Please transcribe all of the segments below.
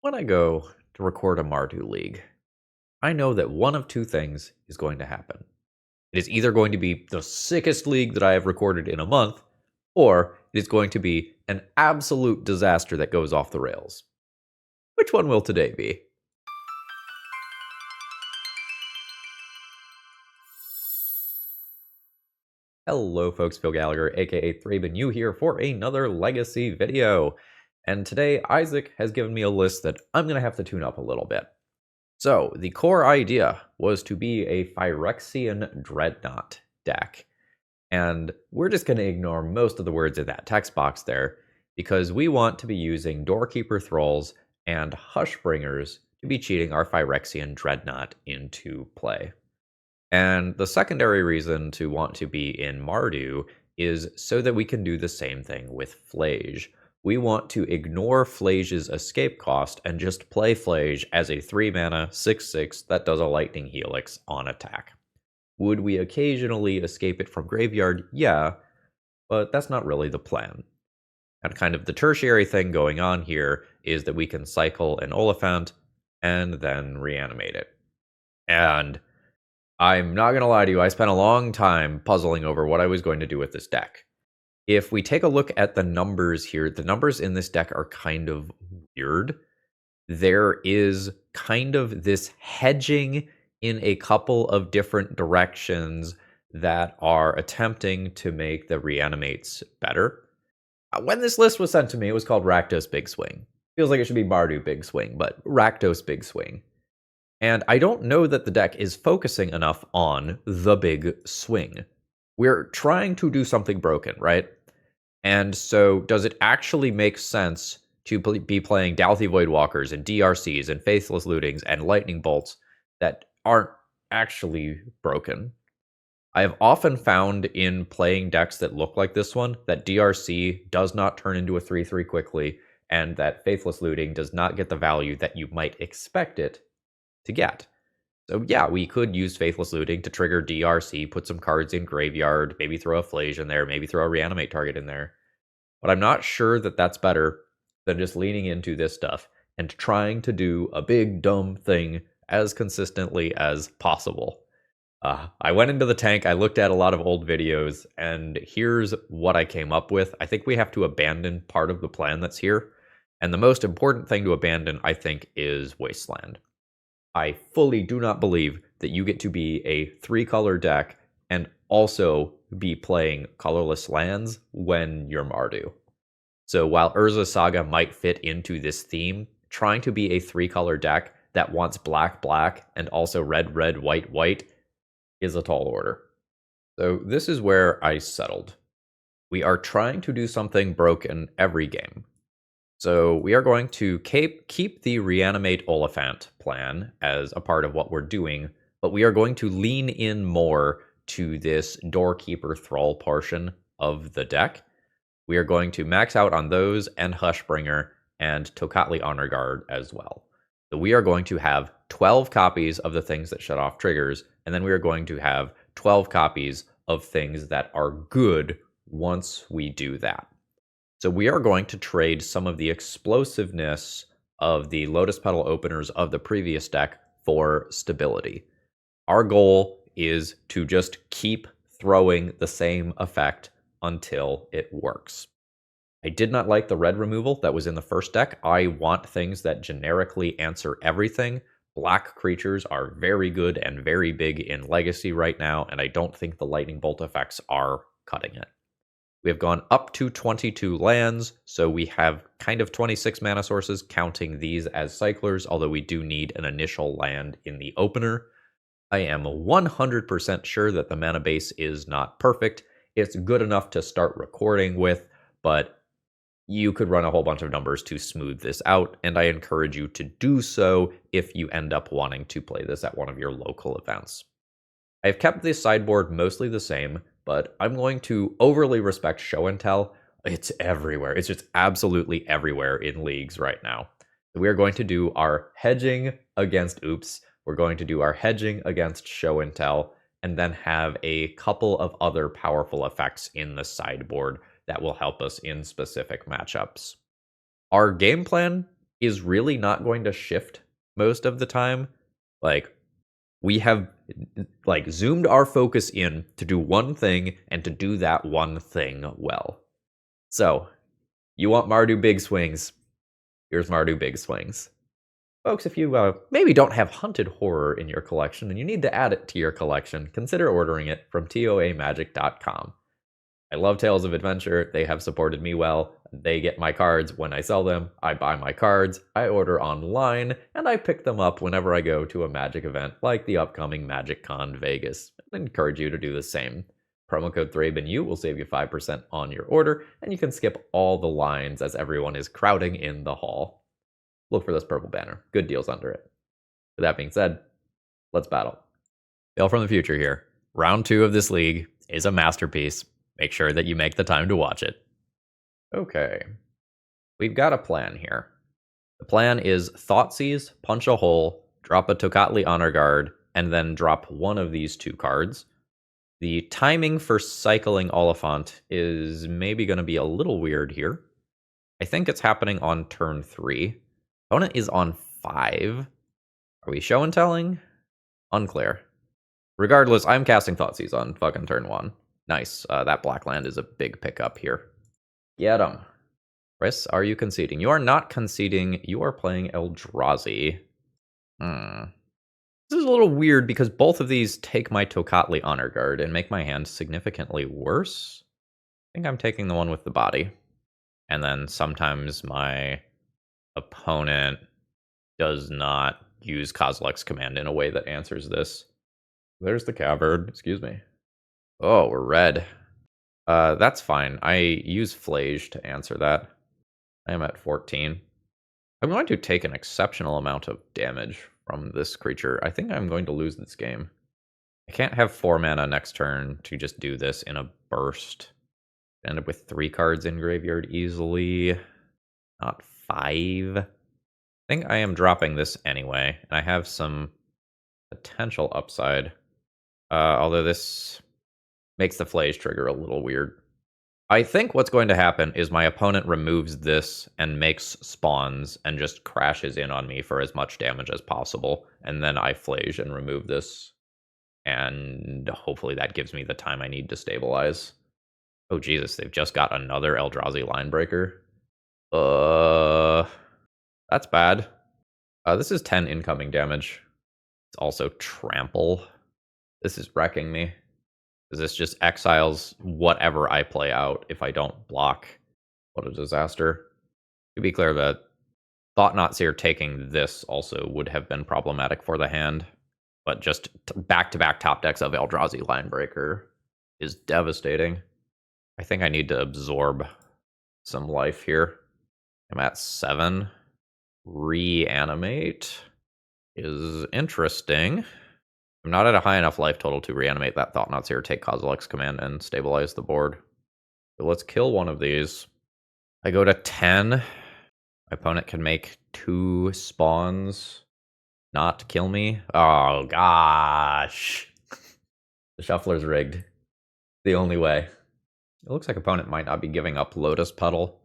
When I go to record a Mardu League, I know that one of two things is going to happen. It is either going to be the sickest league that I have recorded in a month, or it is going to be an absolute disaster that goes off the rails. Which one will today be? Hello folks, Phil Gallagher, aka ThrabenU here for another Legacy video. And today Isaac has given me a list that I'm going to have to tune up a little bit. So, the core idea was to be a Phyrexian Dreadnought deck. And we're just going to ignore most of the words in that text box there, because we want to be using Doorkeeper Thrulls and Hushbringers to be cheating our Phyrexian Dreadnought into play. And the secondary reason to want to be in Mardu is so that we can do the same thing with Phlage. We want to ignore Phlage's escape cost and just play Phlage as a 3-mana 6/6 that does a lightning helix on attack. Would we occasionally escape it from graveyard? Yeah, but that's not really the plan. And kind of the tertiary thing going on here is that we can cycle an Oliphant and then reanimate it. And I'm not going to lie to you, I spent a long time puzzling over what I was going to do with this deck. If we take a look at the numbers here, the numbers in this deck are kind of weird. There is kind of this hedging in a couple of different directions that are attempting to make the reanimates better. When this list was sent to me, it was called Rakdos Big Swing. Feels like it should be Mardu Big Swing, but Rakdos Big Swing. And I don't know that the deck is focusing enough on the big swing. We're trying to do something broken, right? And so does it actually make sense to be playing Dauthi Voidwalkers and DRCs and Faithless Lootings and Lightning Bolts that aren't actually broken? I have often found in playing decks that look like this one that DRC does not turn into a 3/3 quickly, and that Faithless Looting does not get the value that you might expect it to get. So yeah, we could use Faithless Looting to trigger DRC, put some cards in graveyard, maybe throw a Phlage in there, maybe throw a reanimate target in there. But I'm not sure that that's better than just leaning into this stuff and trying to do a big dumb thing as consistently as possible. I went into the tank, I looked at a lot of old videos, and here's what I came up with. I think we have to abandon part of the plan that's here. And the most important thing to abandon, I think, is Wasteland. I fully do not believe that you get to be a 3-color deck and also be playing colorless lands when you're Mardu. So while Urza Saga might fit into this theme, trying to be a 3-color deck that wants black, and also red, white is a tall order. So this is where I settled. We are trying to do something broken every game. So we are going to keep the Reanimate Oliphant plan as a part of what we're doing, but we are going to lean in more to this Doorkeeper Thrull portion of the deck. We are going to max out on those and Hushbringer and Tocatli Honor Guard as well. So we are going to have 12 copies of the things that shut off triggers, and then we are going to have 12 copies of things that are good once we do that. So we are going to trade some of the explosiveness of the Lotus Petal openers of the previous deck for stability. Our goal is to just keep throwing the same effect until it works. I did not like the red removal that was in the first deck. I want things that generically answer everything. Black creatures are very good and very big in Legacy right now, and I don't think the Lightning Bolt effects are cutting it. We have gone up to 22 lands, so we have kind of 26 mana sources, counting these as cyclers, although we do need an initial land in the opener. I am 100% sure that the mana base is not perfect. It's good enough to start recording with, but you could run a whole bunch of numbers to smooth this out, and I encourage you to do so if you end up wanting to play this at one of your local events. I've kept this sideboard mostly the same, but I'm going to overly respect show and tell. It's everywhere. It's just absolutely everywhere in leagues right now. We are going to do our hedging against oops. We're going to do our hedging against show and tell, and then have a couple of other powerful effects in the sideboard that will help us in specific matchups. Our game plan is really not going to shift most of the time. Like, we have like zoomed our focus in to do one thing and to do that one thing well. So, you want Mardu Big Swings? Here's Mardu Big Swings. Folks, if you maybe don't have Hunted Horror in your collection and you need to add it to your collection, consider ordering it from toamagic.com. I love Tales of Adventure. They have supported me well. They get my cards when I sell them. I buy my cards. I order online, and I pick them up whenever I go to a Magic event like the upcoming MagicCon Vegas. I encourage you to do the same. Promo code ThrabenU will save you 5% on your order, and you can skip all the lines as everyone is crowding in the hall. Look for this purple banner. Good deals under it. With that being said, let's battle. Hail from the future here. Round 2 of this league is a masterpiece. Make sure that you make the time to watch it. Okay. We've got a plan here. The plan is Thoughtseize, punch a hole, drop a Tocatli Honor Guard, and then drop one of these 2 cards. The timing for cycling Oliphant is maybe going to be a little weird here. I think it's happening on turn 3. Opponent is on 5. Are we show and telling? Unclear. Regardless, I'm casting Thoughtseize on fucking turn 1. Nice. That black land is a big pickup here. Get him. Chris, are you conceding? You are not conceding. You are playing Eldrazi. This is a little weird because both of these take my Tocatli Honor Guard and make my hand significantly worse. I think I'm taking the one with the body. And then sometimes my opponent does not use Kozilek's command in a way that answers this. There's the cavern. Excuse me. Oh, we're red. That's fine. I use Phlage to answer that. I am at 14. I'm going to take an exceptional amount of damage from this creature. I think I'm going to lose this game. I can't have 4 mana next turn to just do this in a burst. End up with 3 cards in graveyard easily. Not 5. I think I am dropping this anyway. And I have some potential upside. Although this makes the Phlage trigger a little weird. I think what's going to happen is my opponent removes this and makes spawns and just crashes in on me for as much damage as possible. And then I Phlage and remove this. And hopefully that gives me the time I need to stabilize. Oh, Jesus, they've just got another Eldrazi Linebreaker. That's bad. This is 10 incoming damage. It's also Trample. This is wrecking me. This just exiles whatever I play out if I don't block. What a disaster. To be clear, that Thought-Knot-Seer taking this also would have been problematic for the hand. But just back-to-back top decks of Eldrazi Linebreaker is devastating. I think I need to absorb some life here. I'm at 7. Reanimate is interesting. I'm not at a high enough life total to reanimate that Thought-Knot-Seer, take Kozilek's command, and stabilize the board. So let's kill one of these. I go to 10. My opponent can make 2 spawns. Not kill me. Oh, gosh. The shuffler's rigged. The only way. It looks like opponent might not be giving up Lotus Petal.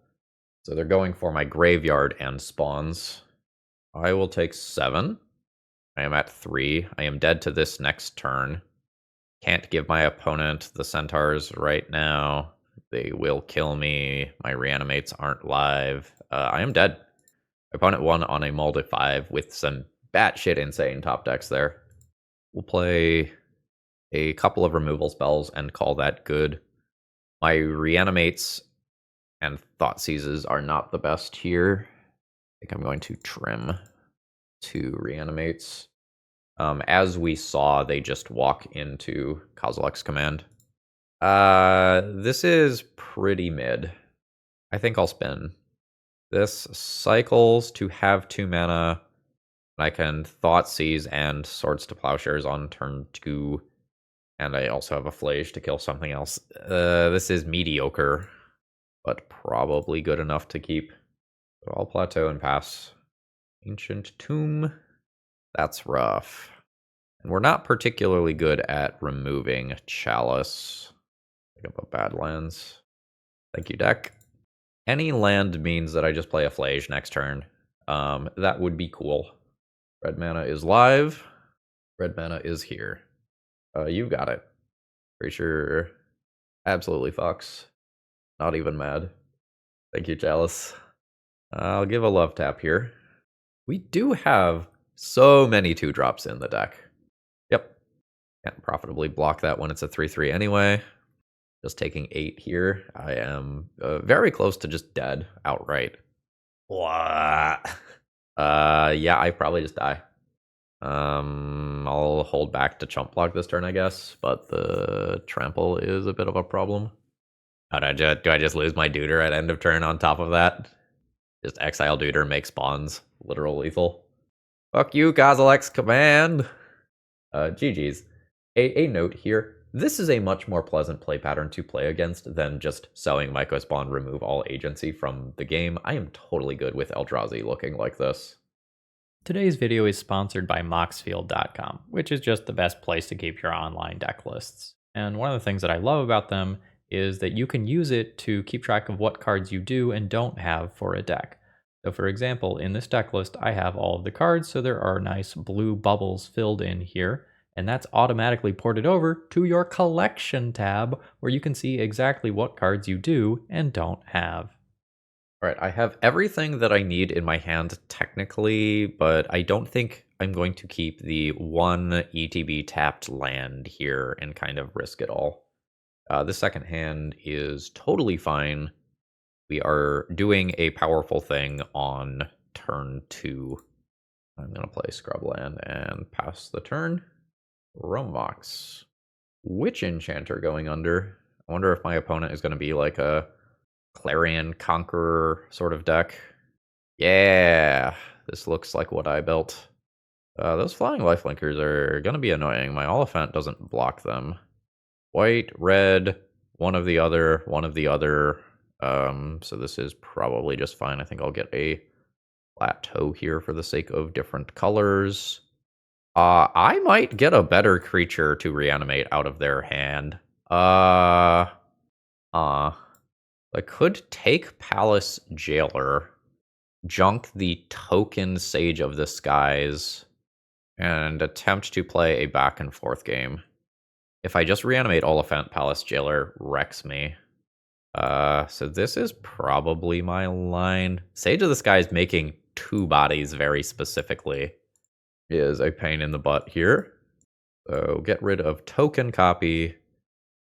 So they're going for my graveyard and spawns. I will take 7. I am at 3. I am dead to this next turn. Can't give my opponent the centaurs right now. They will kill me. My reanimates aren't live. I am dead. My opponent won on a mull to 5 with some batshit insane top decks there. We'll play a couple of removal spells and call that good. My reanimates and thought seizes are not the best here. I think I'm going to trim 2 reanimates. As we saw, they just walk into Kozilek's command. This is pretty mid. I think I'll spin. This cycles to have 2 mana. I can Thoughtseize and Swords to Plowshares on turn 2. And I also have a Phlage to kill something else. This is mediocre, but probably good enough to keep. So I'll plateau and pass. Ancient Tomb. That's rough. And we're not particularly good at removing Chalice. Pick up a Badlands. Thank you, deck. Any land means that I just play a Phlage next turn. that would be cool. Red mana is live. Red mana is here. You got it. Creature absolutely fucks. Not even mad. Thank you, Chalice. I'll give a love tap here. We do have so many 2-drops in the deck. Yep. Can't profitably block that when it's a 3/3 anyway. Just taking 8 here. I am very close to just dead outright. What? Yeah, I probably just die. I'll hold back to chump block this turn, I guess, but the trample is a bit of a problem. Do I just lose my Deuter at end of turn on top of that? Just exile Deuter, make spawns literal lethal. Fuck you, Kozilek's command! GG's. A note here. This is a much more pleasant play pattern to play against than just sowing Mycospawn, remove all agency from the game. I am totally good with Eldrazi looking like this. Today's video is sponsored by Moxfield.com, which is just the best place to keep your online deck lists. And one of the things that I love about them is that you can use it to keep track of what cards you do and don't have for a deck. So for example, in this deck list, I have all of the cards, so there are nice blue bubbles filled in here, and that's automatically ported over to your collection tab, where you can see exactly what cards you do and don't have. All right, I have everything that I need in my hand technically, but I don't think I'm going to keep the 1 ETB tapped land here and kind of risk it all. The second hand is totally fine. We are doing a powerful thing on turn 2. I'm going to play Scrubland and pass the turn. Romox. Witch Enchanter going under. I wonder if my opponent is going to be like a Clarion Conqueror sort of deck. Yeah, this looks like what I built. Those flying lifelinkers are going to be annoying. My Oliphant doesn't block them. White, red, one of the other, one of the other. So this is probably just fine. I think I'll get a plateau here for the sake of different colors. I might get a better creature to reanimate out of their hand. I could take Palace Jailer, junk the token Sage of the Skies, and attempt to play a back and forth game. If I just reanimate Oliphant, Palace Jailer wrecks me. So this is probably my line. Sage of the Skies making 2 bodies very specifically is a pain in the butt here. So get rid of token copy,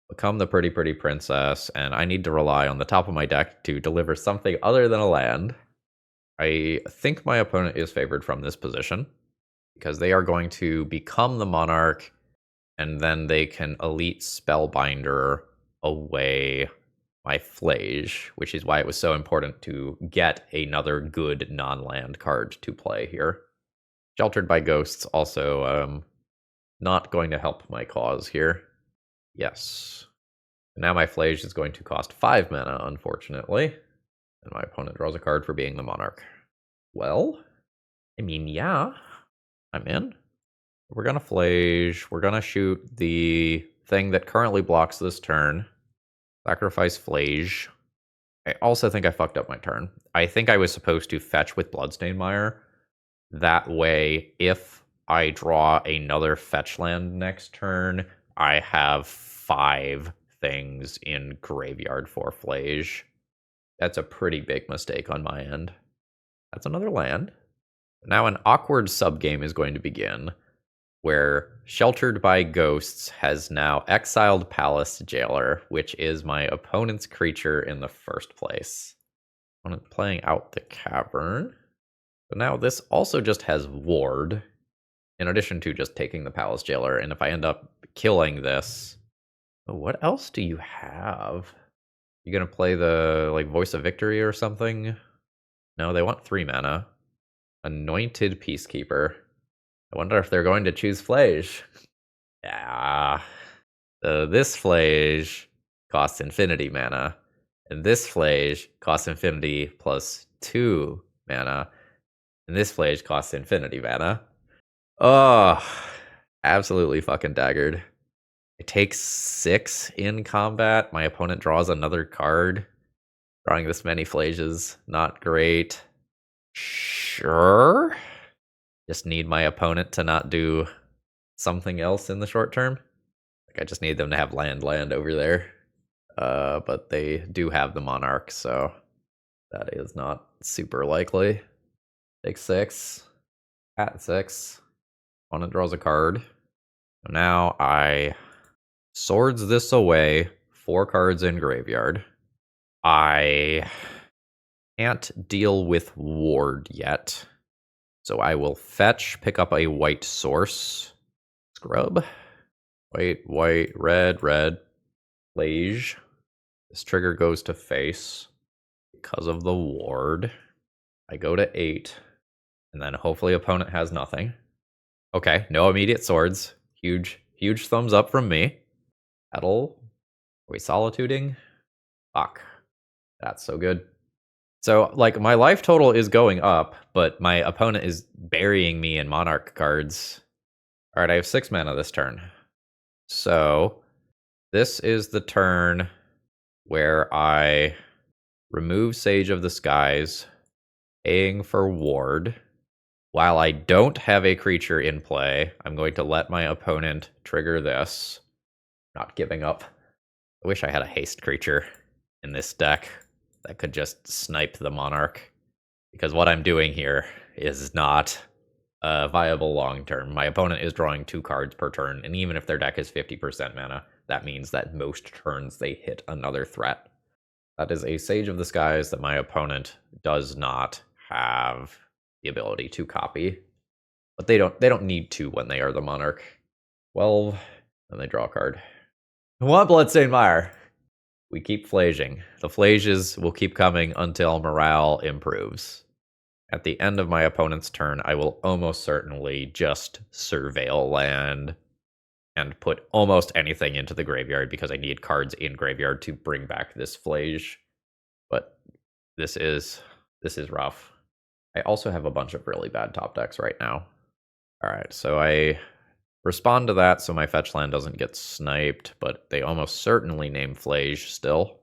become the pretty princess, and I need to rely on the top of my deck to deliver something other than a land. I think my opponent is favored from this position because they are going to become the monarch, and then they can elite Spellbinder away my Phlage, which is why it was so important to get another good non-land card to play here. Sheltered by Ghosts also not going to help my cause here. Yes. Now my Phlage is going to cost 5 mana, unfortunately. And my opponent draws a card for being the monarch. Well, I mean, yeah, I'm in. We're going to Phlage. We're going to shoot the thing that currently blocks this turn. Sacrifice Phlage. I also think I fucked up my turn. I think I was supposed to fetch with Bloodstained Mire. That way, if I draw another fetch land next turn, I have 5 things in graveyard for Phlage. That's a pretty big mistake on my end. That's another land. Now an awkward subgame is going to begin, where Sheltered by Ghosts has now exiled Palace Jailer, which is my opponent's creature in the first place. Opponent playing out the Cavern. But now this also just has Ward, in addition to just taking the Palace Jailer. And if I end up killing this, what else do you have? You gonna play the like Voice of Victory or something? No, they want 3 mana. Anointed Peacekeeper. I wonder if they're going to choose Phlage. Yeah. So this Phlage costs infinity mana, and this Phlage costs infinity plus 2 mana, and this Phlage costs infinity mana. Oh, absolutely fucking daggered. It takes 6 in combat. My opponent draws another card. Drawing this many Phlages, not great. Sure. Just need my opponent to not do something else in the short term. Like I just need them to have land over there. But they do have the Monarch, so that is not super likely. Take 6. At 6. Opponent draws a card. So now I swords this away. 4 cards in graveyard. I can't deal with ward yet. So I will fetch, pick up a white source. Scrub. White, red. Phlage. This trigger goes to face because of the ward. I go to 8. And then hopefully opponent has nothing. Okay, no immediate swords. Huge thumbs up from me. Petal. Are we solituding? Fuck. That's so good. So, like, my life total is going up, but my opponent is burying me in Monarch cards. Alright, I have 6 mana this turn. So, this is the turn where I remove Sage of the Skies, paying for ward. While I don't have a creature in play, I'm going to let my opponent trigger this. Not giving up. I wish I had a haste creature in this deck that could just snipe the Monarch. Because what I'm doing here is not viable long term. My opponent is drawing 2 cards per turn, and even if their deck is 50% mana, that means that most turns they hit another threat. That is a Sage of the Skies that my opponent does not have the ability to copy. But they don't need to when they are the Monarch. 12, and they draw a card. One Bloodstained Mire. We keep flaging. The flages will keep coming until morale improves. At the end of my opponent's turn, I will almost certainly just surveil land and put almost anything into the graveyard because I need cards in graveyard to bring back this Phlage. But this is rough. I also have a bunch of really bad top decks right now. Alright, so I respond to that so my fetch land doesn't get sniped, but they almost certainly name Phlage still.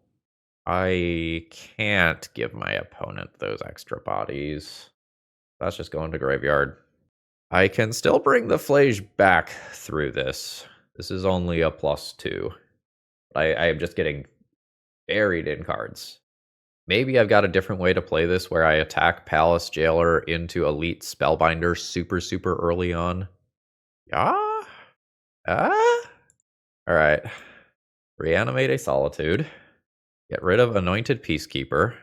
I can't give my opponent those extra bodies. That's just going to graveyard. I can still bring the Phlage back through this. This is only a +2. I am just getting buried in cards. Maybe I've got a different way to play this where I attack Palace Jailer into Elite Spellbinder super early on. Alright. Reanimate a Solitude. Get rid of Anointed Peacekeeper.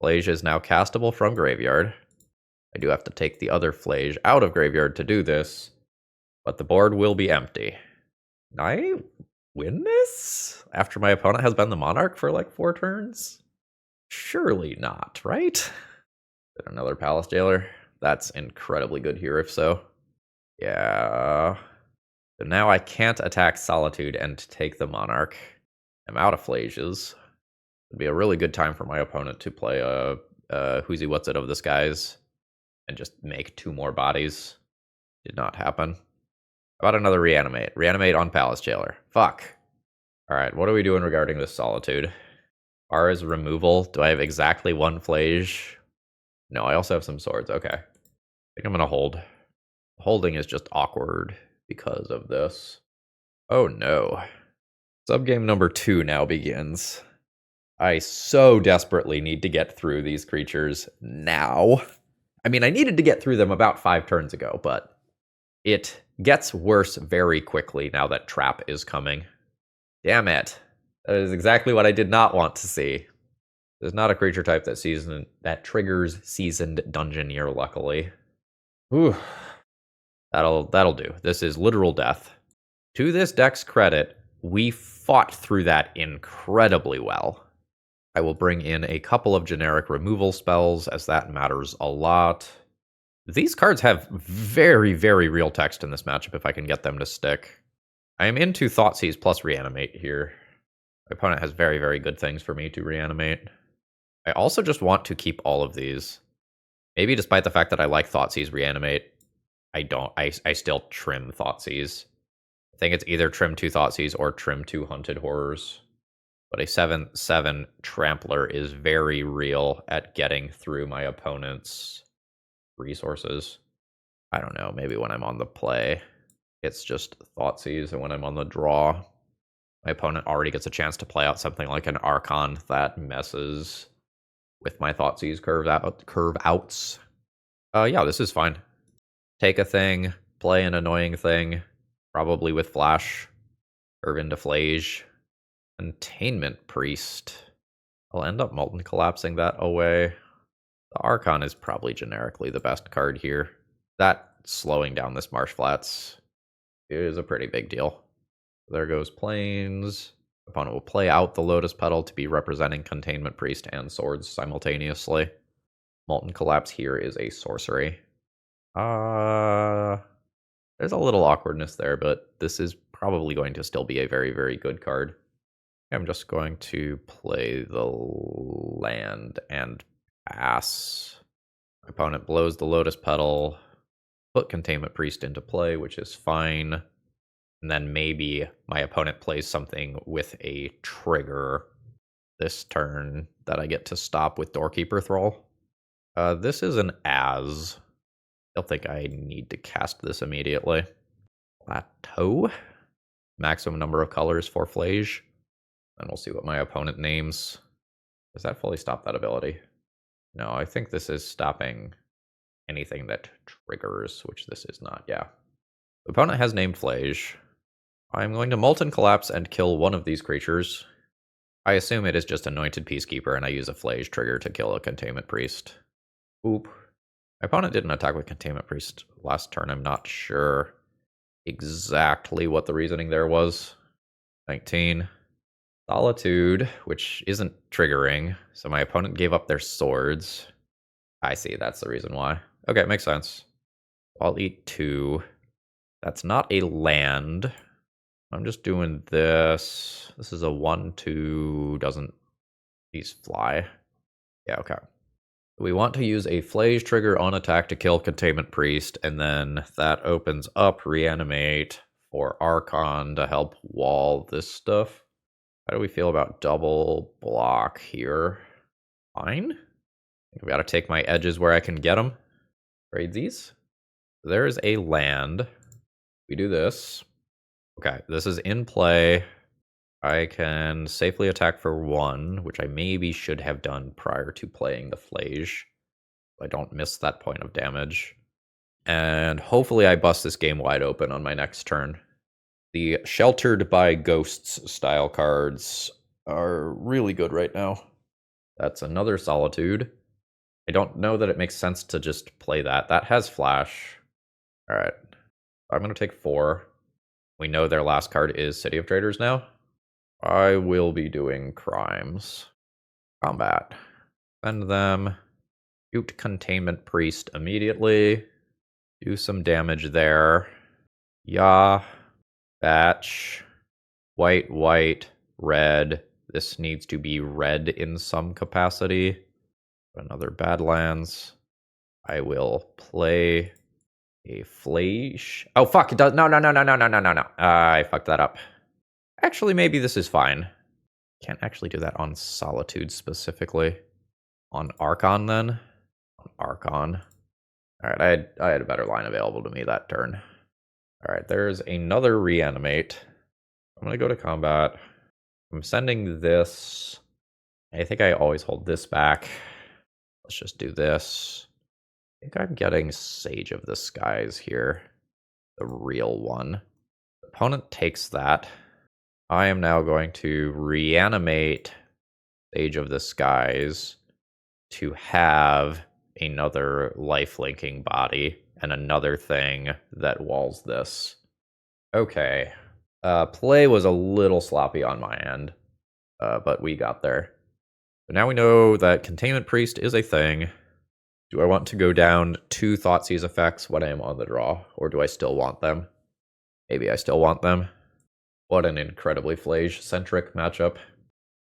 Phlage is now castable from graveyard. I do have to take the other Phlage out of graveyard to do this, but the board will be empty. Can I win this after my opponent has been the Monarch for like 4 turns? Surely not, right? Another Palace Jailer. That's incredibly good here if so. Yeah. So now I can't attack Solitude and take the Monarch. I'm out of Phlages. It'd be a really good time for my opponent to play a Who's He What's It of the Skies and just make 2 more bodies. Did not happen. How about another Reanimate? Reanimate on Palace Jailer. Fuck. Alright, what are we doing regarding this Solitude? R is removal. Do I have exactly 1 Phlage? No, I also have some swords. Okay. I think I'm going to hold. Holding is just awkward because of this. Oh no. Subgame number 2 now begins. I so desperately need to get through these creatures now. I mean, I needed to get through them about 5 turns ago, but it gets worse very quickly now that Trap is coming. Damn it. That is exactly what I did not want to see. There's not a creature type that triggers Seasoned Dungeoneer, luckily. Whew. That'll do. This is literal death. To this deck's credit, we fought through that incredibly well. I will bring in a couple of generic removal spells, as that matters a lot. These cards have very real text in this matchup if I can get them to stick. I am into Thoughtseize plus Reanimate here. My opponent has very good things for me to reanimate. I also just want to keep all of these. Maybe despite the fact that I like Thoughtseize Reanimate, I still trim Thoughtseize. I think it's either trim 2 Thoughtseize or trim 2 Hunted Horrors. But a 7/7 Trampler is very real at getting through my opponent's resources. I don't know, maybe when I'm on the play, it's just Thoughtseize, and when I'm on the draw, my opponent already gets a chance to play out something like an Archon that messes with my Thoughtseize curve outs. Yeah, this is fine. Take a thing, play an annoying thing, probably with Flash, curve into Phlage. Containment Priest. I'll end up Molten Collapsing that away. The Archon is probably generically the best card here. That slowing down this Marsh Flats is a pretty big deal. There goes Plains. Opponent will play out the Lotus Petal to be representing Containment Priest and Swords simultaneously. Molten Collapse here is a sorcery. There's a little awkwardness there, but this is probably going to still be a very, very good card. I'm just going to play the land and pass. My opponent blows the Lotus Petal, put Containment Priest into play, which is fine. And then maybe my opponent plays something with a trigger this turn that I get to stop with Doorkeeper Thrull. This is an as. I don't think I need to cast this immediately. Plateau. Maximum number of colors for Phlage. And we'll see what my opponent names. Does that fully stop that ability? No, I think this is stopping anything that triggers, which this is not, yeah. The opponent has named Phlage. I'm going to Molten Collapse and kill one of these creatures. I assume it is just Anointed Peacekeeper, and I use a Phlage trigger to kill a Containment Priest. Oop. My opponent didn't attack with Containment Priest last turn. I'm not sure exactly what the reasoning there was. 19. Solitude, which isn't triggering, so my opponent gave up their swords. I see, that's the reason why. Okay, makes sense. I'll eat 2. That's not a land. I'm just doing this. This is a 1/2, doesn't these fly? Yeah, okay. We want to use a Phlage trigger on attack to kill Containment Priest, and then that opens up Reanimate for Archon to help wall this stuff. How do we feel about double block here? Fine. I think I've got to take my edges where I can get them. Trade these. There is a land. We do this. Okay, this is in play. I can safely attack for 1, which I maybe should have done prior to playing the Phlage. I don't miss that point of damage. And hopefully I bust this game wide open on my next turn. The Sheltered by Ghosts style cards are really good right now. That's another Solitude. I don't know that it makes sense to just play that. That has Flash. Alright. I'm going to take 4. We know their last card is City of Traders now. I will be doing Crimes. Combat. Send them. Shoot Containment Priest immediately. Do some damage there. Yeah. Batch. White, white, red. This needs to be red in some capacity. Another Badlands. I will play a Phlage. Oh, fuck. It does. No. I fucked that up. Actually, maybe this is fine. Can't actually do that on Solitude specifically. On Archon, then? On Archon. Alright, I had a better line available to me that turn. Alright, there's another Reanimate. I'm going to go to combat. I'm sending this. I think I always hold this back. Let's just do this. I think I'm getting Sage of the Skies here. The real one. The opponent takes that. I am now going to Reanimate Sage of the Skies to have another life-linking body and another thing that walls this. Okay. Play was a little sloppy on my end, but we got there. So now we know that Containment Priest is a thing. Do I want to go down 2 Thoughtseize effects when I am on the draw, or do I still want them? Maybe I still want them. What an incredibly Phlage-centric matchup.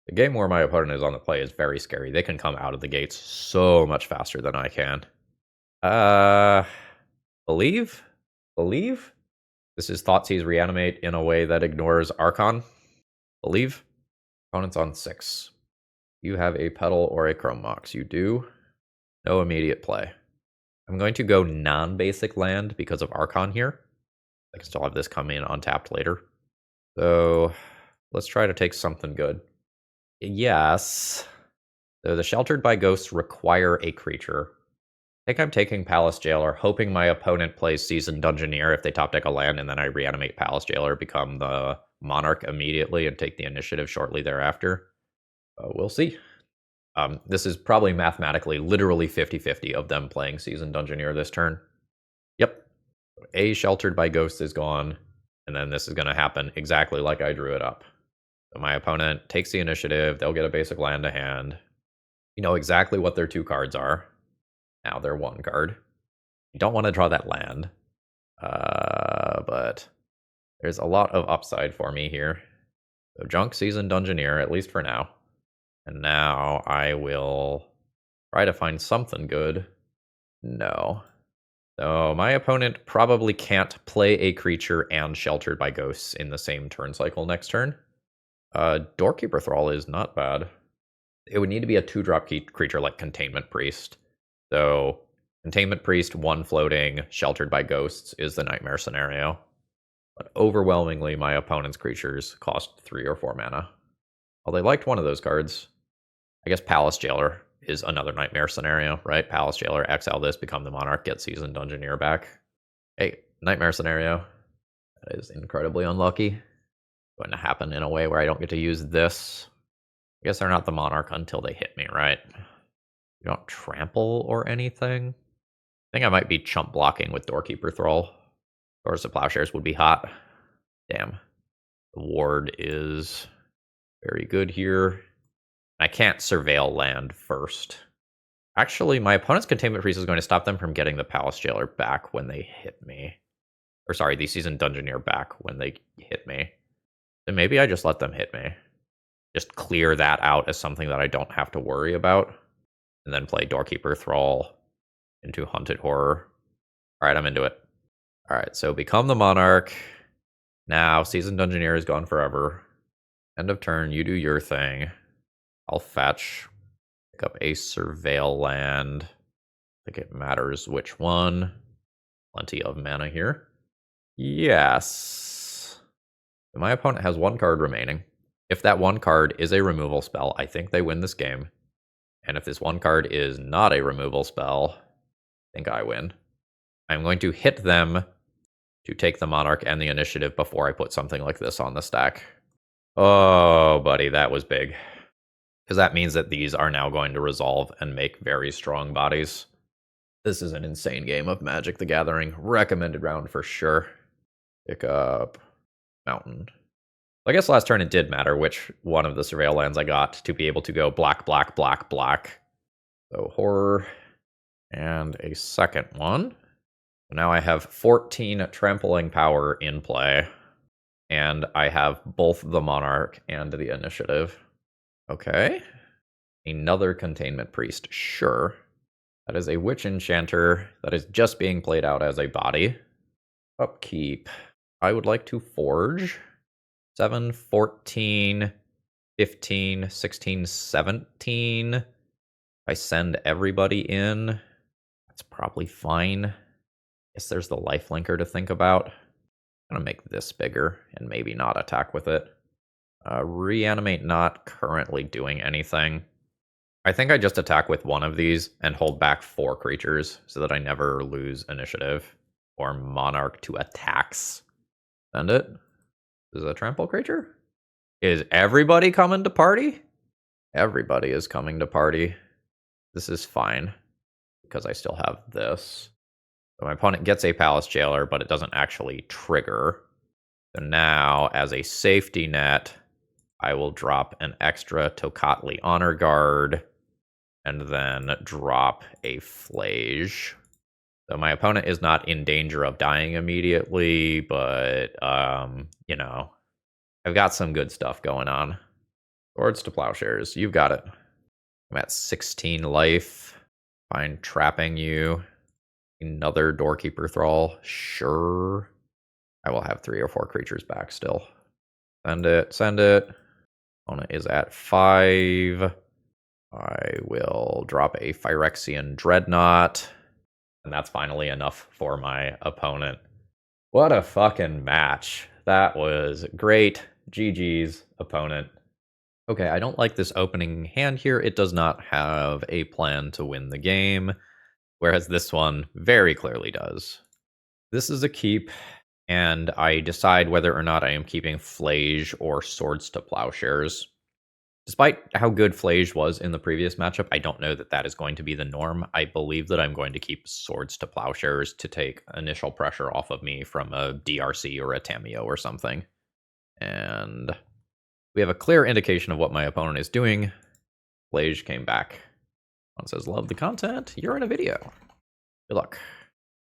The game where my opponent is on the play is very scary. They can come out of the gates so much faster than I can. Believe? This is Thoughtseize Reanimate in a way that ignores Archon. Believe? Opponent's on 6. You have a Petal or a Chrome Mox. You do. No immediate play. I'm going to go non-basic land because of Archon here. I can still have this come in untapped later. So let's try to take something good. Yes. So the Sheltered by Ghosts require a creature. I think I'm taking Palace Jailer, hoping my opponent plays Seasoned Dungeoneer if they top deck a land, and then I reanimate Palace Jailer, become the Monarch immediately, and take the initiative shortly thereafter. We'll see. This is probably mathematically literally 50-50 of them playing Seasoned Dungeoneer this turn. Yep. A Sheltered by Ghosts is gone, and then this is going to happen exactly like I drew it up. So my opponent takes the initiative, they'll get a basic land to hand. You know exactly what their 2 cards are. Now they're 1 card. You don't want to draw that land. But there's a lot of upside for me here. So Junk Seasoned Dungeoneer, at least for now. And now I will try to find something good. No. So my opponent probably can't play a creature and Sheltered by Ghosts in the same turn cycle next turn. Doorkeeper Thrull is not bad. It would need to be a 2-drop creature like Containment Priest. So Containment Priest, 1 floating, Sheltered by Ghosts is the nightmare scenario. But overwhelmingly, my opponent's creatures cost 3 or 4 mana. Well, they liked one of those cards. I guess Palace Jailer is another nightmare scenario, right? Palace Jailer, exile this, become the Monarch, get Seasoned Dungeoneer back. Hey, nightmare scenario. That is incredibly unlucky. Going to happen in a way where I don't get to use this. I guess they're not the Monarch until they hit me, right? You don't trample or anything. I think I might be chump blocking with Doorkeeper Thrull. Swords to Plowshares would be hot. Damn. The ward is very good here. I can't surveil land first. Actually, my opponent's Containment Priest is going to stop them from getting the Palace Jailer back when they hit me. Or sorry, the Seasoned Dungeoneer back when they hit me. Then maybe I just let them hit me. Just clear that out as something that I don't have to worry about. And then play Doorkeeper Thrull into Hunted Horror. Alright, I'm into it. Alright, so become the Monarch. Now, Seasoned Dungeoneer is gone forever. End of turn, you do your thing. I'll fetch. Pick up a Surveil land. I think it matters which one. Plenty of mana here. Yes. My opponent has 1 card remaining. If that 1 card is a removal spell, I think they win this game. And if this 1 card is not a removal spell, I think I win. I'm going to hit them to take the Monarch and the initiative before I put something like this on the stack. Oh, buddy, that was big. Because that means that these are now going to resolve and make very strong bodies. This is an insane game of Magic the Gathering. Recommended round for sure. Pick up Mountain. I guess last turn it did matter which one of the Surveil lands I got to be able to go black, black, black, black. So Horror and a second one. Now I have 14 trampling power in play. And I have both the Monarch and the initiative. Okay. Another Containment Priest, sure. That is a Witch Enchanter that is just being played out as a body. Upkeep. I would like to forge. 7, 14, 15, 16, 17. If I send everybody in, that's probably fine. Guess there's the lifelinker to think about. I'm gonna make this bigger and maybe not attack with it. Reanimate not currently doing anything. I think I just attack with one of these and hold back 4 creatures so that I never lose initiative. Or Monarch to attacks. Send it. This is a trample creature? Is everybody coming to party? Everybody is coming to party. This is fine. Because I still have this. So my opponent gets a Palace Jailer, but it doesn't actually trigger. So now, as a safety net, I will drop an extra Tocatli Honor Guard, and then drop a Phlage. So my opponent is not in danger of dying immediately, but, you know, I've got some good stuff going on. Swords to Plowshares, you've got it. I'm at 16 life. Fine, trapping you. Another Doorkeeper Thrull, sure. I will have 3 or 4 creatures back still. Send it, send it. Opponent is at 5. I will drop a Phyrexian Dreadnought. And that's finally enough for my opponent. What a fucking match. That was great. GG's, opponent. Okay, I don't like this opening hand here. It does not have a plan to win the game, whereas this one very clearly does. This is a keep, and I decide whether or not I am keeping Phlage or Swords to Plowshares. Despite how good Phlage was in the previous matchup, I don't know that that is going to be the norm. I believe that I'm going to keep Swords to Plowshares to take initial pressure off of me from a DRC or a Tamiyo or something. And we have a clear indication of what my opponent is doing. Phlage came back. One says, love the content. You're in a video. Good luck.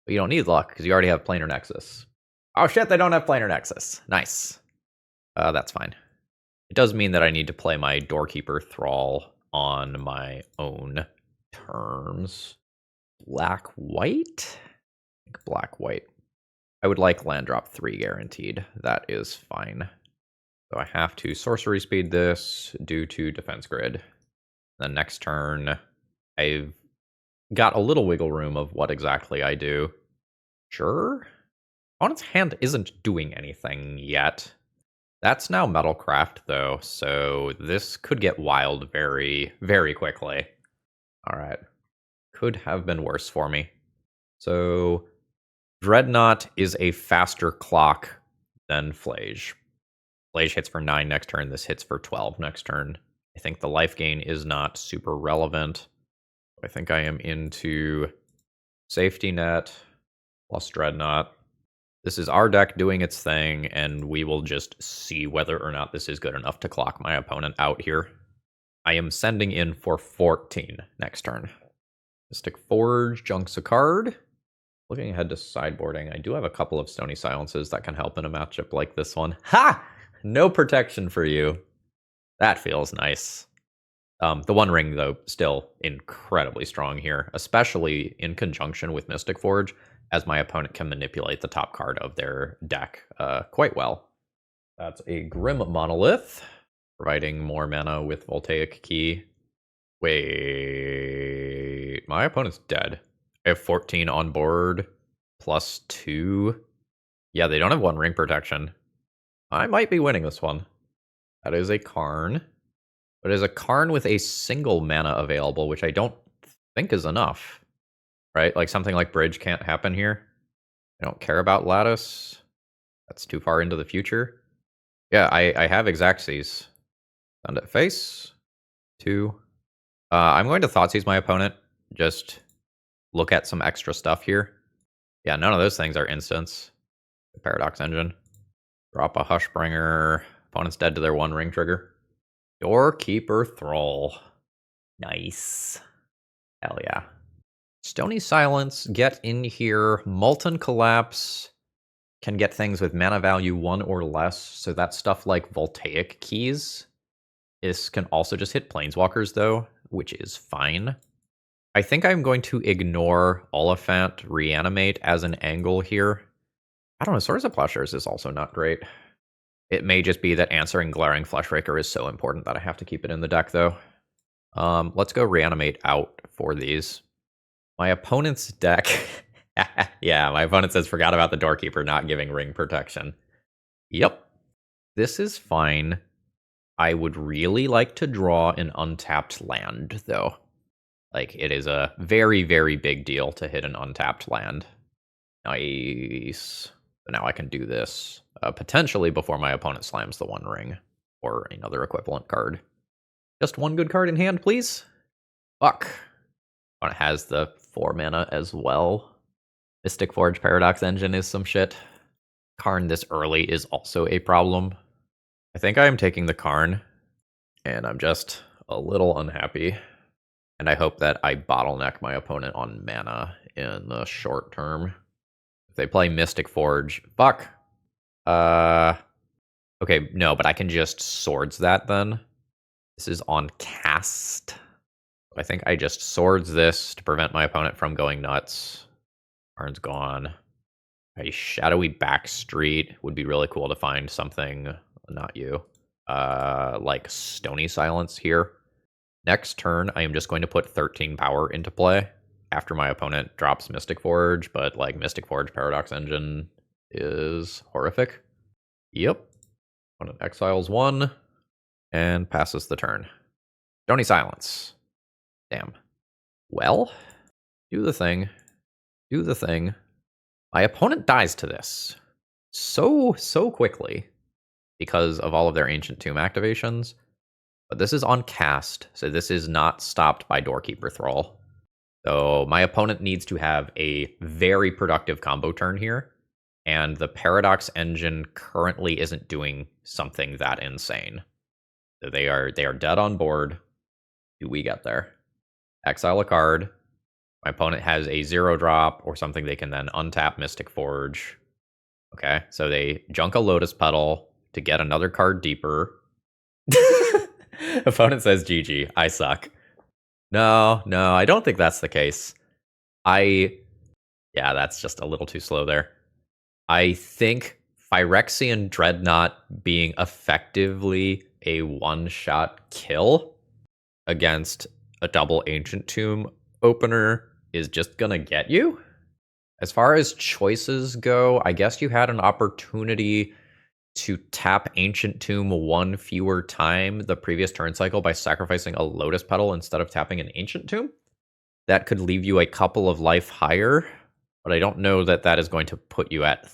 But you don't need luck because you already have Planar Nexus. Oh shit, they don't have Planar Nexus. Nice. That's fine. It does mean that I need to play my Doorkeeper Thrull on my own terms. Black-white? I think black-white. I would like land drop 3 guaranteed. That is fine. So I have to sorcery speed this due to defense grid. The next turn, I've got a little wiggle room of what exactly I do. Sure. Opponent's hand isn't doing anything yet. That's now Metalcraft, though, so this could get wild very, very quickly. All right. Could have been worse for me. So, Dreadnought is a faster clock than Phlage. Phlage hits for 9 next turn. This hits for 12 next turn. I think the life gain is not super relevant. I think I am into Safety Net plus Dreadnought. This is our deck doing its thing, and we will just see whether or not this is good enough to clock my opponent out here. I am sending in for 14 next turn. Mystic Forge junks a card. Looking ahead to sideboarding, I do have a couple of Stony Silences that can help in a matchup like this one. Ha! No protection for you. That feels nice. The One Ring, though, still incredibly strong here, especially in conjunction with Mystic Forge, as my opponent can manipulate the top card of their deck quite well. That's a Grim Monolith, providing more mana with Voltaic Key. Wait, my opponent's dead. I have 14 on board, plus 2. Yeah, they don't have One Ring protection. I might be winning this one. That is a Karn. But it is a Karn with a single mana available, which I don't think is enough. Right? Like something like Bridge can't happen here. I don't care about Lattice. That's too far into the future. Yeah, I have Exaxes. Send it face. 2. I'm going to Thoughtseize my opponent. Just look at some extra stuff here. Yeah, none of those things are instants. Paradox Engine. Drop a Hushbringer. Opponent's dead to their One Ring trigger. Doorkeeper Thrull. Nice. Hell yeah. Stony Silence, get in here. Molten Collapse can get things with mana value 1 or less, so that's stuff like Voltaic Keys. This can also just hit Planeswalkers, though, which is fine. I think I'm going to ignore Oliphant Reanimate as an angle here. I don't know, Swords of Plowshares is also not great. It may just be that answering Glaring Fleshraker is so important that I have to keep it in the deck, though. Let's go Reanimate out for these. My opponent's deck... yeah, my opponent says, forgot about the Doorkeeper not giving ring protection. Yep. This is fine. I would really like to draw an untapped land, though. Like, it is a very, very big deal to hit an untapped land. Nice. So now I can do this, potentially before my opponent slams the One Ring, or another equivalent card. Just one good card in hand, please. Fuck. It has the 4 mana as well. Mystic Forge Paradox Engine is some shit. Karn this early is also a problem. I think I am taking the Karn, and I'm just a little unhappy. And I hope that I bottleneck my opponent on mana in the short term. If they play Mystic Forge, fuck. Okay, no, but I can just Swords that then. This is on cast. I think I just Swords this to prevent my opponent from going nuts. Karn's gone. A Shadowy Backstreet would be really cool to find something, not you, like Stony Silence here. Next turn, I am just going to put 13 power into play. after my opponent drops Mystic Forge, but like Mystic Forge Paradox Engine is horrific. Yep. Opponent exiles 1 and passes the turn. Stony Silence. Damn. Well, do the thing. Do the thing. My opponent dies to this so quickly because of all of their Ancient Tomb activations. But this is on cast, so this is not stopped by Doorkeeper Thrull. So my opponent needs to have a very productive combo turn here, and the Paradox Engine currently isn't doing something that insane. So they are dead on board. Do we get there? Exile a card. My opponent has a 0-drop or something they can then untap Mystic Forge. Okay, so they junk a Lotus Petal to get another card deeper. Opponent says GG, I suck. No, I don't think that's the case. Yeah, that's just a little too slow there. I think Phyrexian Dreadnought being effectively a one-shot kill against a double Ancient Tomb opener is just gonna get you. As far as choices go, I guess you had an opportunity to tap Ancient Tomb one fewer time the previous turn cycle by sacrificing a Lotus Petal instead of tapping an Ancient Tomb. That could leave you a couple of life higher, but I don't know that that is going to put you at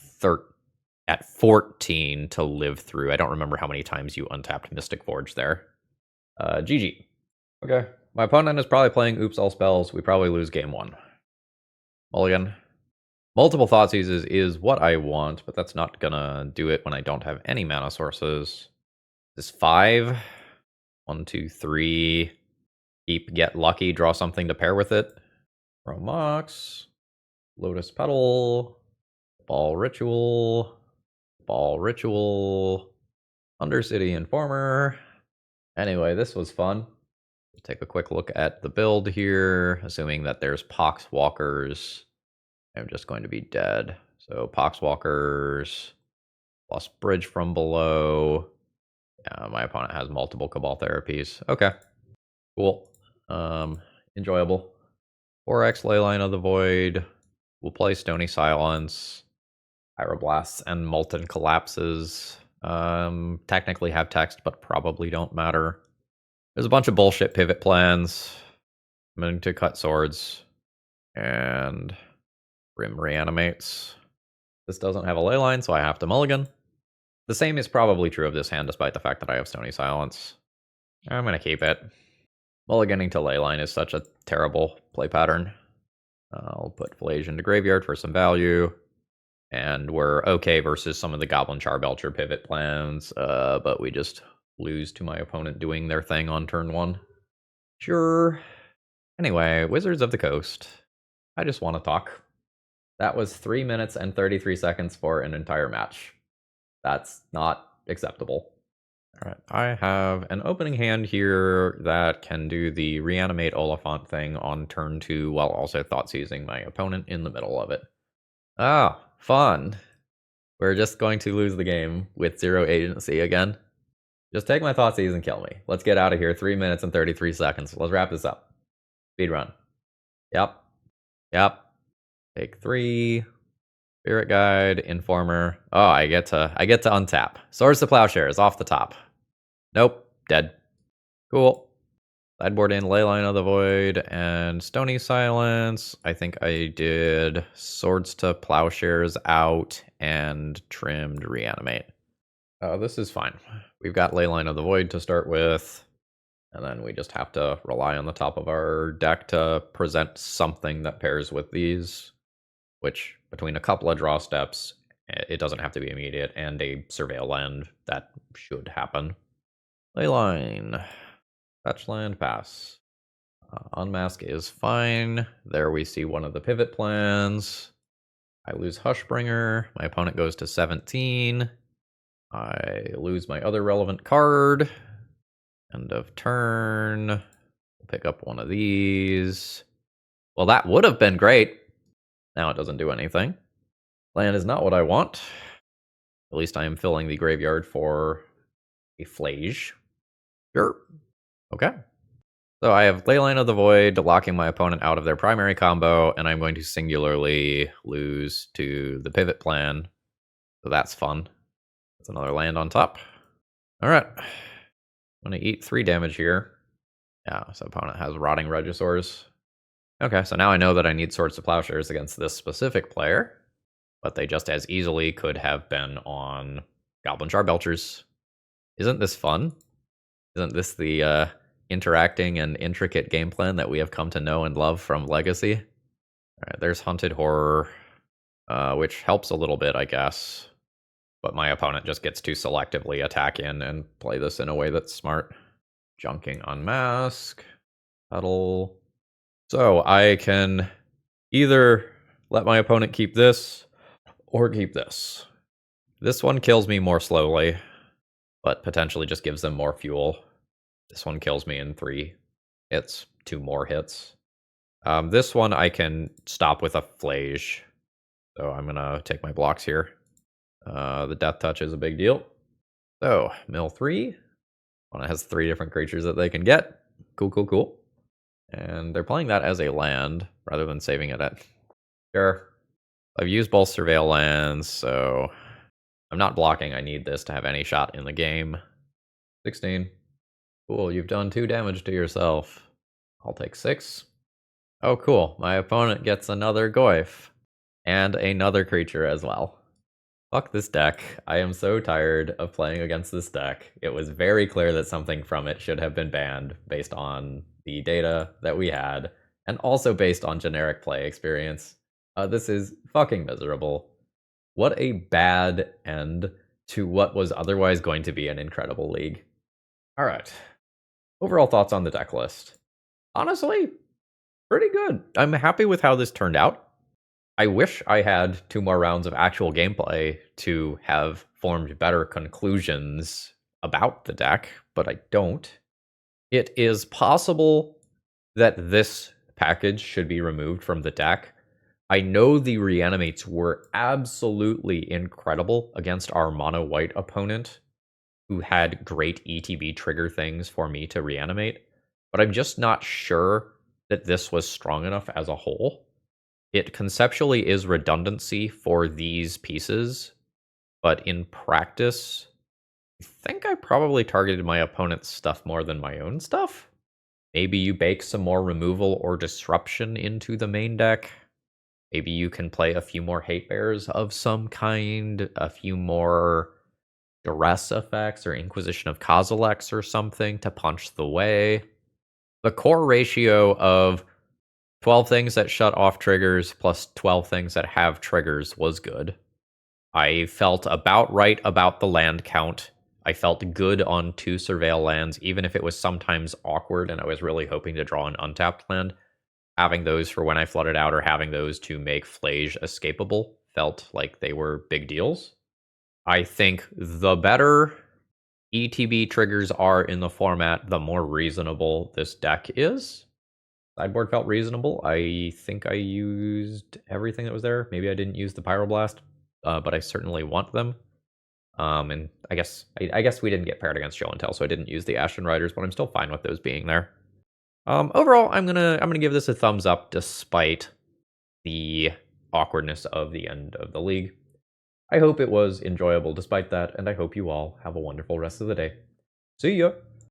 14 to live through. I don't remember how many times you untapped Mystic Forge there. GG. Okay, my opponent is probably playing Oops All Spells. We probably lose game 1. Mulligan. Multiple Thoughtseizes is what I want, but that's not gonna do it when I don't have any mana sources. This 5. 1, 2, 3. Keep, get lucky, draw something to pair with it. Throw Mox. Lotus Petal. Ball Ritual. Undercity Informer. Anyway, this was fun. Take a quick look at the build here, assuming that there's Poxwalkers. I'm just going to be dead. So Poxwalkers plus Bridge from Below. Yeah, my opponent has multiple Cabal therapies. Okay, cool. Enjoyable. 4x Leyline of the Void. We'll play Stony Silence, Pyroblasts, and Molten Collapses. Technically have text, but probably don't matter. There's a bunch of bullshit pivot plans. I'm going to cut swords. And Rim reanimates. This doesn't have a leyline, so I have to mulligan. The same is probably true of this hand, despite the fact that I have Stony Silence. I'm going to keep it. Mulliganing to leyline is such a terrible play pattern. I'll put Phlage into graveyard for some value. And we're okay versus some of the Goblin Charbelcher pivot plans, but we just lose to my opponent doing their thing on turn 1. Sure. Anyway, Wizards of the Coast. I just want to talk. That was 3 minutes and 33 seconds for an entire match. That's not acceptable. All right, I have an opening hand here that can do the reanimate Oliphant thing on turn 2 while also thought-seizing my opponent in the middle of it. Ah, fun. We're just going to lose the game with 0 agency again. Just take my Thoughtseize and kill me. Let's get out of here. 3 minutes and 33 seconds. Let's wrap this up. Speed run. Yep. Take 3. Spirit Guide, Informer. Oh, I get to untap. Swords to Plowshares off the top. Nope, dead. Cool. Sideboard in Leyline of the Void and Stony Silence. I think I did Swords to Plowshares out and trimmed Reanimate. This is fine. We've got Leyline of the Void to start with, and then we just have to rely on the top of our deck to present something that pairs with these, which between a couple of draw steps, it doesn't have to be immediate, and a Surveil Land, that should happen. Leyline. Fetch land, pass. Unmask is fine. There we see one of the pivot plans. I lose Hushbringer. My opponent goes to 17. I lose my other relevant card. End of turn. We'll pick up one of these. Well, that would have been great. Now it doesn't do anything. Land is not what I want. At least I am filling the graveyard for a Phlage. Sure. Okay. So I have Leyline of the Void, locking my opponent out of their primary combo, and I'm going to singularly lose to the pivot plan. So that's fun. That's another land on top. All right. I'm going to eat 3 damage here. Yeah, so opponent has Rotting Regisaurs. Okay, so now I know that I need Swords to Plowshares against this specific player, but they just as easily could have been on Goblin Charbelchers. Isn't this fun? Isn't this the interacting and intricate game plan that we have come to know and love from Legacy? All right, there's Hunted Horror, which helps a little bit, I guess. But my opponent just gets to selectively attack in and play this in a way that's smart. Junking Unmask. Huddle. So I can either let my opponent keep this or keep this. This one kills me more slowly, but potentially just gives them more fuel. This one kills me in 3 hits, 2 more hits. This one I can stop with a Phlage. So I'm going to take my blocks here. The Death Touch is a big deal. So, mill 3. One has 3 different creatures that they can get. Cool, cool, cool. And they're playing that as a land rather than saving it at... Sure. I've used both Surveil lands, so I'm not blocking. I need this to have any shot in the game. 16. Cool, you've done 2 damage to yourself. I'll take 6. Oh, cool. My opponent gets another Goyf. And another creature as well. Fuck this deck. I am so tired of playing against this deck. It was very clear that something from it should have been banned based on the data that we had, and also based on generic play experience. This is fucking miserable. What a bad end to what was otherwise going to be an incredible league. Alright. Overall thoughts on the deck list. Honestly, pretty good. I'm happy with how this turned out. I wish I had 2 more rounds of actual gameplay to have formed better conclusions about the deck, but I don't. It is possible that this package should be removed from the deck. I know the reanimates were absolutely incredible against our mono-white opponent, who had great ETB trigger things for me to reanimate, but I'm just not sure that this was strong enough as a whole. It conceptually is redundancy for these pieces, but in practice, I think I probably targeted my opponent's stuff more than my own stuff. Maybe you bake some more removal or disruption into the main deck. Maybe you can play a few more hate bears of some kind, a few more duress effects or Inquisition of Kozilek or something to punch the way. The core ratio of 12 things that shut off triggers plus 12 things that have triggers was good. I felt about right about the land count. I felt good on 2 Surveil lands, even if it was sometimes awkward and I was really hoping to draw an untapped land. Having those for when I flooded out or having those to make Phlage escapable felt like they were big deals. I think the better ETB triggers are in the format, the more reasonable this deck is. Sideboard felt reasonable. I think I used everything that was there. Maybe I didn't use the Pyroblast, but I certainly want them. And I guess we didn't get paired against Show and Tell, so I didn't use the Ashen Riders, but I'm still fine with those being there. Overall, I'm gonna give this a thumbs up despite the awkwardness of the end of the league. I hope it was enjoyable despite that, and I hope you all have a wonderful rest of the day. See ya!